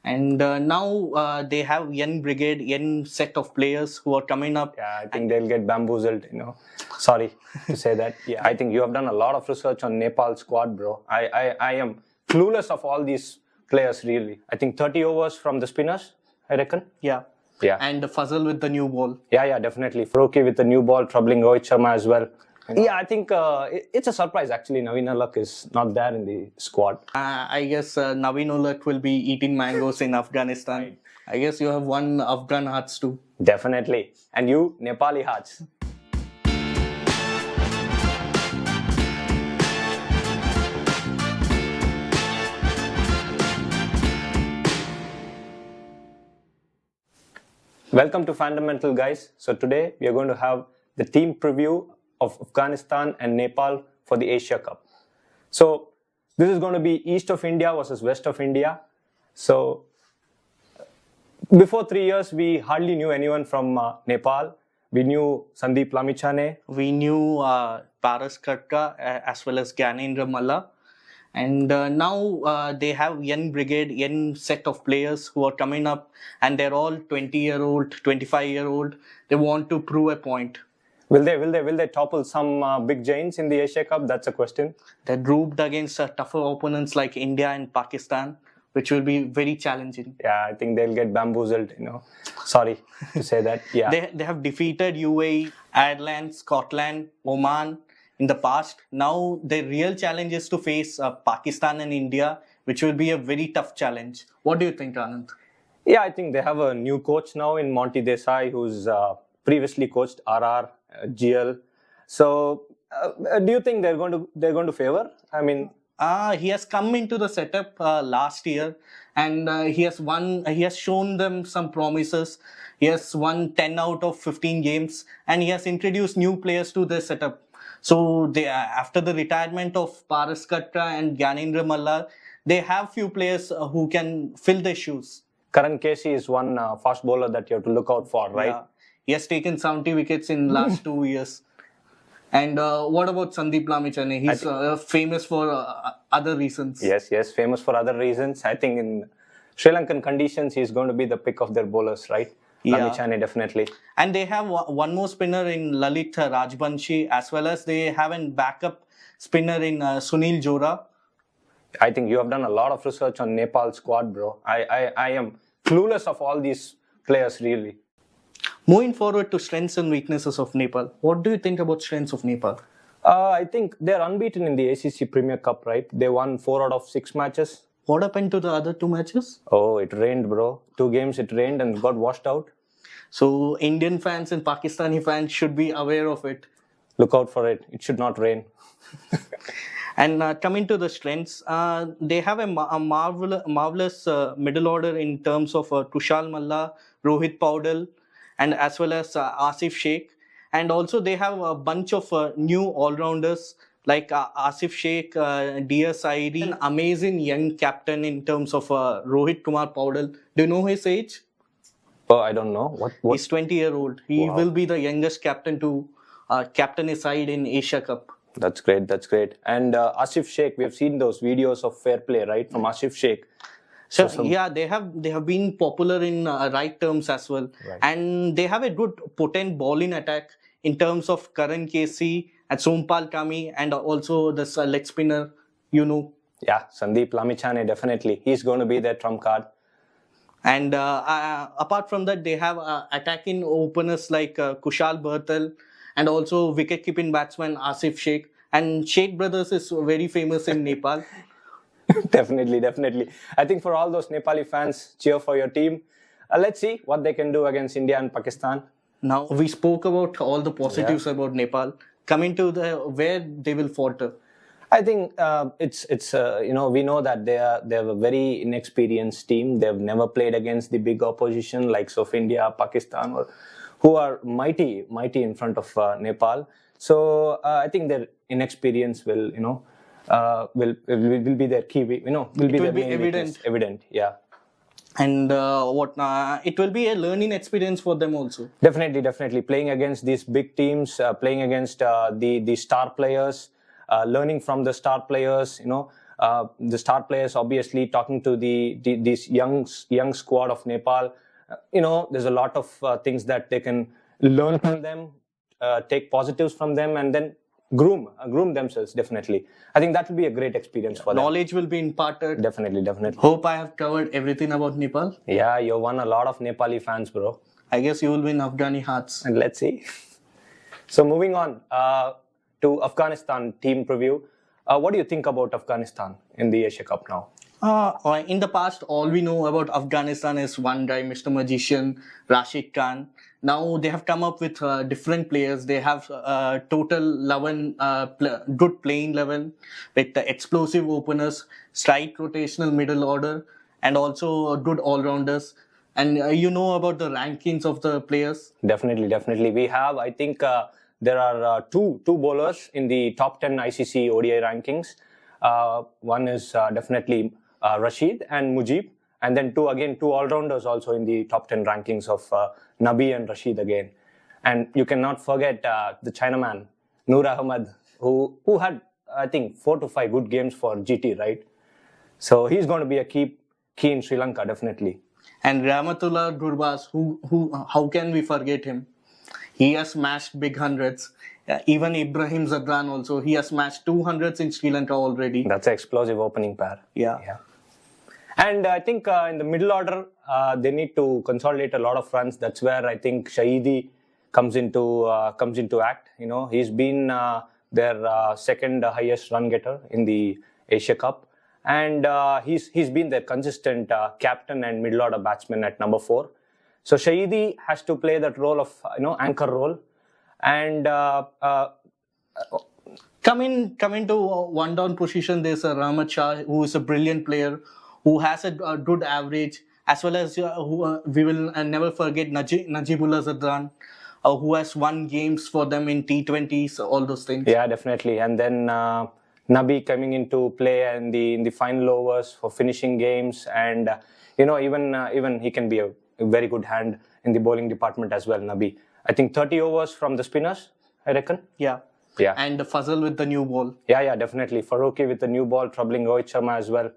And now they have young brigade, young set of players who are coming up. Yeah, I think they'll get bamboozled, Sorry to say that. Yeah, I think you have done a lot of research on Nepal squad, bro. I am clueless of all these players, really. I think 30 overs from the spinners, I reckon. Yeah. Yeah. And Fazal with the new ball. Yeah, definitely. Faruqi with the new ball, troubling Rohit Sharma as well. Yeah, I think it's a surprise, actually. Naveen Ulak is not there in the squad. I guess Naveen Ulak will be eating mangoes in Afghanistan. Right. I guess you have one Afghan hearts too. Definitely. And you, Nepali hearts. Welcome to FanDaMentals, guys. So today we are going to have the team preview of Afghanistan and Nepal for the Asia Cup. So this is going to be east of India versus west of India. So before 3 years, we hardly knew anyone from Nepal. We knew Sandeep Lamichhane. We knew Paras Khatka as well as Gyanendra Malla. And now they have young brigade, young set of players who are coming up, and they're all 20-year-old, 25-year-old. They want to prove a point. Will they topple some big giants in the Asia Cup? That's a question. They're grouped against tougher opponents like India and Pakistan, which will be very challenging. Yeah, I think they'll get bamboozled, Sorry to say that. Yeah. They have defeated UAE, Ireland, Scotland, Oman in the past. Now the real challenge is to face Pakistan and India, which will be a very tough challenge. What do you think, Anand? Yeah, I think they have a new coach now in Monty Desai, who's previously coached RR, GL. So, do you think they're going to favor? I mean, he has come into the setup last year, and he has shown them some promises. He has won 10 out of 15 games, and he has introduced new players to the setup. So they, after the retirement of Paras Khatka and Gyanendra Malla, they have few players who can fill their shoes. Karan Casey is one fast bowler that you have to look out for, right? Yeah. He has taken 70 wickets in last 2 years. And what about Sandeep Lamichhane? He's famous for other reasons. Yes, famous for other reasons. I think in Sri Lankan conditions, he's going to be the pick of their bowlers, right? Yeah. Lamichhane, definitely. And they have one more spinner in Lalit Rajbanshi, as well as they have a backup spinner in Sunil Jora. I think you have done a lot of research on Nepal squad, bro. I am clueless of all these players, really. Moving forward to strengths and weaknesses of Nepal, what do you think about strengths of Nepal? I think they're unbeaten in the ACC Premier Cup, right? They won 4 out of 6 matches. What happened to the other 2 matches? Oh, it rained, bro. 2 games it rained and got washed out. So Indian fans and Pakistani fans should be aware of it. Look out for it. It should not rain. And coming to the strengths, they have a marvelous middle order in terms of Tushal Malla, Rohit Paudel, and as well as Asif Sheikh. And also they have a bunch of new all-rounders like Asif Sheikh, DS Saidi, an amazing young captain in terms of Rohit Kumar Paudel. Do you know his age? Oh, I don't know. What? He's 20-year-old. He will be the youngest captain to captain his side in Asia Cup. That's great. And Asif Sheikh, we have seen those videos of fair play, right, from Asif Sheikh. So yeah, they have been popular in right terms as well. Right. And they have a good potent bowling attack in terms of Karan Casey and Sompal Kami, and also the leg spinner, Yeah, Sandeep Lamichhane, definitely. He's going to be their trump card. And apart from that, they have attacking openers like Kushal Berthal, and also wicket-keeping batsman Asif Sheikh. And Sheikh brothers is very famous in Nepal. Definitely. I think for all those Nepali fans, cheer for your team. Let's see what they can do against India and Pakistan. Now, we spoke about all the positives about Nepal. Coming to where they will falter. I think it's we know that they have a very inexperienced team. They've never played against the big opposition like India, Pakistan, who are mighty in front of Nepal. So I think their inexperience will be their key. Will be evident. Yeah. And it will be a learning experience for them also. Definitely. Playing against these big teams, playing against the star players, learning from the star players, The star players, obviously, talking to this young squad of Nepal. There's a lot of things that they can learn from them, take positives from them, and then groom themselves. Definitely, I think that will be a great experience for them. Knowledge will be imparted. Definitely. Hope I have covered everything about Nepal. Yeah, you won a lot of Nepali fans, bro. I guess you will win Afghani hearts. And let's see. So moving on to Afghanistan team preview. What do you think about Afghanistan in the Asia Cup now? In the past, all we know about Afghanistan is one guy, Mr. Magician, Rashid Khan. Now they have come up with different players. They have total 11 good playing level with explosive openers, strike rotational middle order, and also good all-rounders. And you know about the rankings of the players? Definitely. We have, I think, there are two bowlers in the top 10 ICC ODI rankings. One is definitely Rashid and Mujib. And then two all-rounders also in the top 10 rankings of Nabi and Rashid again. And you cannot forget the Chinaman, Noor Ahmad, who had, I think, 4 to 5 good games for GT, right? So he's going to be a key in Sri Lanka, definitely. And Rahmatullah Gurbaz, who how can we forget him? He has smashed big hundreds. Even Ibrahim Zadran also, he has smashed 200s in Sri Lanka already. That's an explosive opening pair. Yeah. And I think in the middle order, they need to consolidate a lot of runs. That's where I think Shahidi comes into act. He's been their second highest run getter in the Asia Cup, and he's been their consistent captain and middle order batsman at number 4. So Shahidi has to play that role of anchor role, and coming to one down position. There's a Rahmat Shah, who is a brilliant player, who has a good average, as well as we will never forget Najibullah Zadran, who has won games for them in T20s, all those things. Yeah, definitely. And then Nabi coming into play in the final overs for finishing games, and even he can be a very good hand in the bowling department as well. Nabi, I think 30 overs from the spinners, I reckon. Yeah. And Fazal with the new ball. Yeah, definitely. Farooqi with the new ball, troubling Rohit Sharma as well.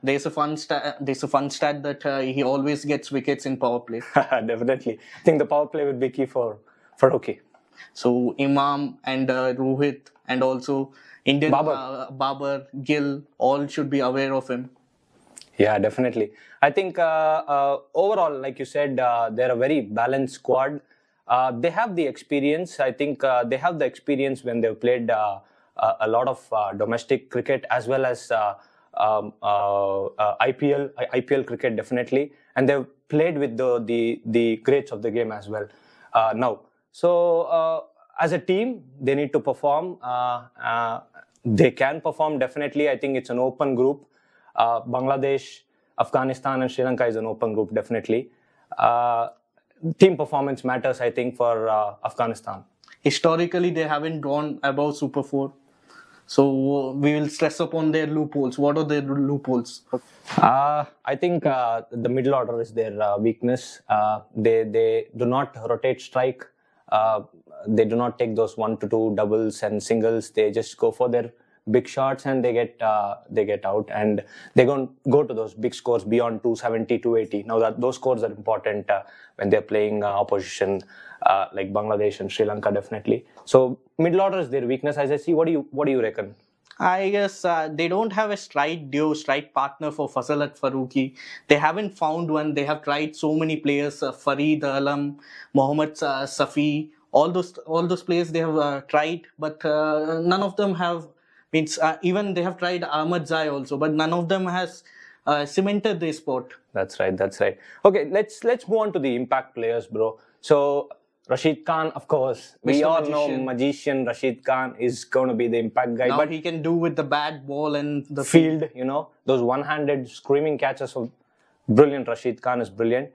There's a fun stat that he always gets wickets in power play. Definitely. I think the power play would be key for Farooqi. So Imam and Rohit and also Indian Babar, Gill, all should be aware of him. Yeah, definitely. I think overall, like you said, they're a very balanced squad. They have the experience. I think they have the experience when they've played a lot of domestic cricket as well as IPL cricket, definitely, and they've played with the greats of the game as well now. So as a team, they need to perform. They can perform, definitely. I think it's an open group. Bangladesh, Afghanistan and Sri Lanka is an open group, definitely. Team performance matters, I think, for Afghanistan. Historically, they haven't gone above Super 4. So we will stress upon their loopholes. What are their loopholes? I think the middle order is their weakness. They do not rotate strike. They do not take those 1 to 2 doubles and singles. They just go for their big shots and they get out, and they're going to go to those big scores beyond 270, 280. Now those scores are important when they're playing opposition like Bangladesh and Sri Lanka, definitely. So middle order is their weakness, as I see. What do you reckon? I guess they don't have a strike partner for Fazal Farooqi. They haven't found one. They have tried so many players, Farid Alam, Mohammad Safi, all those players they have tried, but none of them have. Even they have tried Ahmad Zai also, but none of them has cemented their spot. That's right. Okay, let's move on to the impact players, bro. So Rashid Khan, of course, we all know Magician Rashid Khan is going to be the impact guy. Now but he can do with the bad ball and the field, those one-handed screaming catches of brilliant. Rashid Khan is brilliant.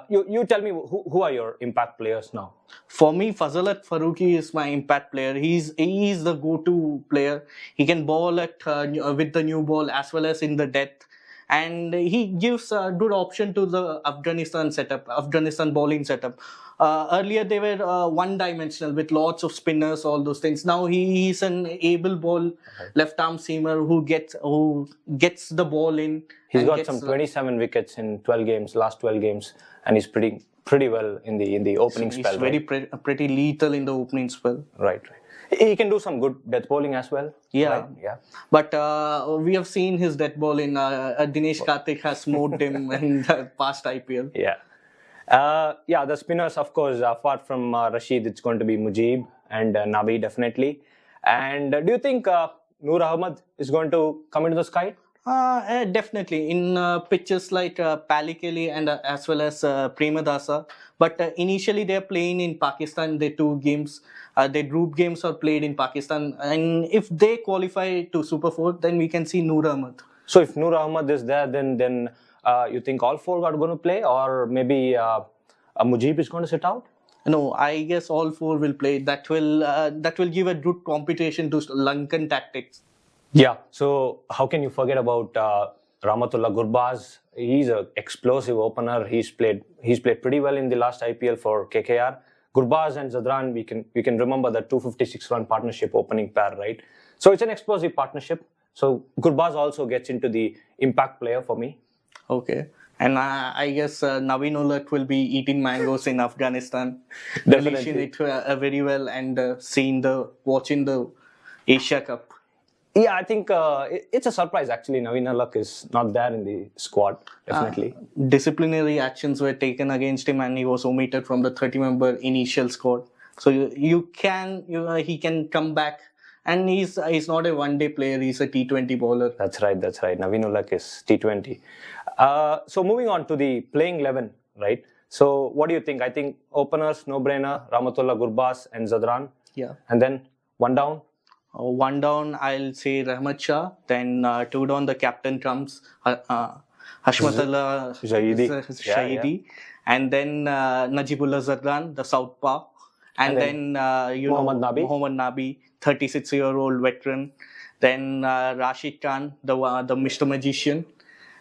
You tell me, who are your impact players now? For me, Fazal Farooqi is my impact player. He is the go-to player. He can bowl with the new ball as well as in the death. and he gives a good option to the Afghanistan bowling setup. Earlier they were one-dimensional with lots of spinners, all those things. Now he's an able ball left-arm seamer who gets the ball in. He's got some 27 wickets in 12 games, last 12 games, and he's pretty well in the opening spell. He's very pretty lethal in the opening spell. Right. He can do some good death bowling as well. Yeah, right? Yeah. But we have seen his death ball in Dinesh Karthik has smoked him in the past IPL. Yeah. Yeah, the spinners, of course, apart from Rashid, it's going to be Mujib and Nabi, definitely. And do you think Noor Ahmed is going to come into the sky? Definitely in pitches like Palikali and as well as Premadasa. But initially they are playing in Pakistan. Their two games, their group games are played in Pakistan. And if they qualify to Super 4, then we can see Noor Ahmed. So if Noor Ahmed is there, then you think all four are going to play, or maybe Mujib is going to sit out? No, I guess all four will play. That will give a good competition to Lankan tactics. Yeah. So how can you forget about Rahmatullah Gurbaz? He's an explosive opener. He's played pretty well in the last IPL for KKR. Gurbaz and Zadran, we can remember the 256-run partnership opening pair, right? So it's an explosive partnership. So Gurbaz also gets into the impact player for me. Okay. And I guess Naveen Ulak will be eating mangoes in Afghanistan, Definitely. relishing it very well and watching the Asia Cup. Yeah, I think it's a surprise actually. Naveen Ulak is not there in the squad, definitely. Disciplinary actions were taken against him and he was omitted from the 30-member initial squad. So he can come back. And he's not a one-day player, he's a T20 bowler. That's right. Naveen Ulak is T20. So moving on to the playing 11, right? So what do you think? I think openers, no-brainer, Rahmatullah Gurbaz and Zadran. Yeah. And then one down? One down, I'll say Rahmat Shah. Then two down, the captain comes, Hashmatullah Shahidi. Yeah. And then Najibullah Zadran, the southpaw. And then Mohammad Nabi, 36-year-old veteran. Then Rashid Khan, the Mr. Magician.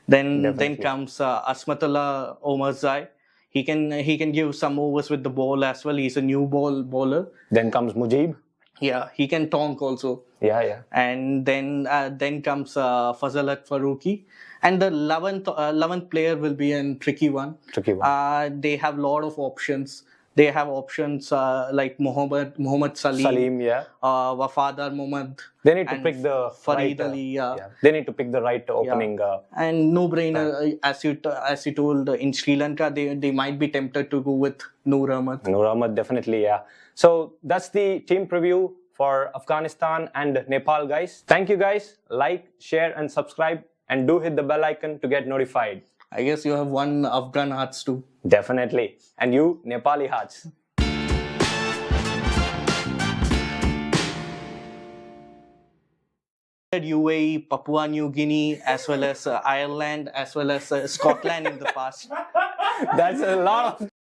Then comes Asmatullah Omarzai. He can give some overs with the ball as well. He's a new bowler. Then comes Mujib. Yeah, he can tonk also. Yeah. And then comes Fazalat Farooqi. And the 11th player will be a tricky one. They have a lot of options. They have options like Muhammad Salim, Wafadar Muhammad. They need to pick the Farid Ali. They need to pick the right opening. And no-brainer, as you told, in Sri Lanka, they might be tempted to go with Noor Ahmed. Noor Ahmed, definitely, yeah. So that's the team preview for Afghanistan and Nepal, guys. Thank you, guys. Like, share, and subscribe, and do hit the bell icon to get notified. I guess you have won Afghan hearts too. Definitely. And you, Nepali hearts. UAE, Papua New Guinea, as well as Ireland, as well as Scotland in the past. That's a lot of